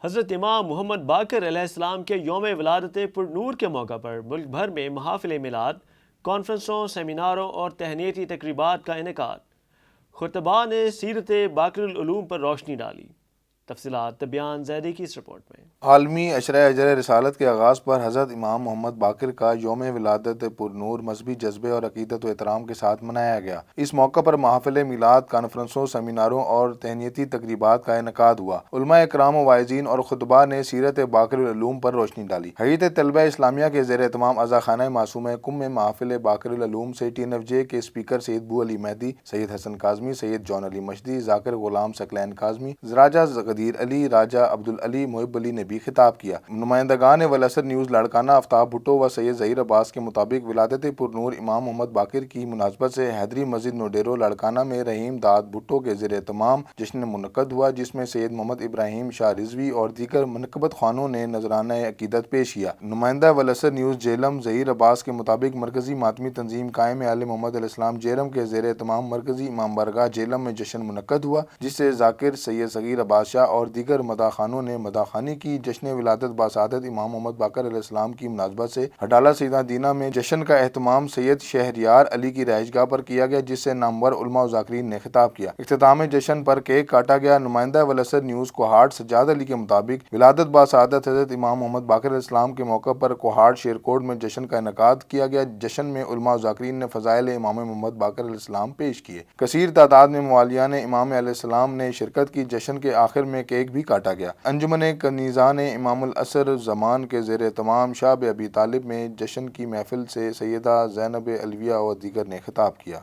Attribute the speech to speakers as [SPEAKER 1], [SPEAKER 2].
[SPEAKER 1] حضرت امام محمد باقر علیہ السلام کے یوم ولادت پر نور کے موقع پر ملک بھر میں محافل میلاد، کانفرنسوں، سیمیناروں اور تہنیتی تقریبات کا انعقاد۔ خطباء نے سیرت باقر العلوم پر روشنی ڈالی۔ تفصیلات تبیان زیدی کی اس رپورٹ میں۔
[SPEAKER 2] عالمی عشرہ اجر رسالت کے آغاز پر حضرت امام محمد باقر کا یوم ولادت پر نور مذہبی جذبے اور عقیدت و احترام کے ساتھ منایا گیا۔ اس موقع پر محافل میلاد، کانفرنسوں، سیمیناروں اور تہنیتی تقریبات کا انعقاد ہوا۔ علماء اکرام و واعظین اور خطباء نے سیرت باقر العلوم پر روشنی ڈالی۔ ہیئت طلبہ اسلامیہ کے زیر اہتمام عزاخانہ معصومہ کم میں محافل باقر العلوم سے TNFJ کے اسپیکر سید بو علی مہدی، سید حسن کاظمی، سید جون علی مشدی، ذاکر غلام ثقلین کاظمی، راجہ غدیر علی، راجہ عبدالعلی محب علی نے بھی خطاب کیا۔ نمائندگان ولاثر نیوز لاڑکانہ آفتاب بھٹو و سید ظہیر عباس کے مطابق ولادت پر نور امام محمد باقر کی مناسبت سے حیدری مسجد نوڈیرو لاڑکانہ میں رحیم داد بھٹو کے زیر اہتمام جشن منعقد ہوا، جس میں سید محمد ابراہیم شاہ رضوی اور دیگر منقبت خوانوں نے نذرانہ عقیدت پیش کیا۔ نمائندہ ولاثر نیوز جہلم ظہیر عباس کے مطابق مرکزی ماتمی تنظیم قائم آل محمد علیہ السلام جہلم کے زیر اہتمام مرکزی امام بارگاہ جہلم میں جشن منعقد ہوا، جس سے ذاکر، سید صغیر عباس شاہ اور دیگر مداح خوانوں نے مداح خوانی کی۔ جشن ولادت باسعادت امام محمد باقر علیہ السلام کی مناسبت سے ہڈالہ سیدہ دینہ میں جشن کا اہتمام سید شہریار علی کی رہائش گاہ پر کیا گیا، جس سے نامور علماء و ذاکرین نے خطاب کیا۔ اختتام جشن پر کیک کاٹا گیا۔ نمائندہ ولاثر نیوز کوہاٹ سجاد علی کے مطابق ولادت باسعادت حضرت امام محمد باقر علیہ السلام کے موقع پر کوہاٹ شیرکوٹ میں جشن کا انعقاد کیا گیا۔ جشن میں علماء و ذاکرین نے فضائل امام محمد باقر علیہ السلام پیش کیے۔ کثیر تعداد میں موالیان امام علیہ السلام نے شرکت کی۔ جشن کے آخر میں کیک بھی کاٹا گیا۔ انجمن کنیزان امام العصر زمان کے زیر اہتمام شعب ابی طالب میں جشن کی محفل سے سیدہ زینب علویہ اور دیگر نے خطاب کیا۔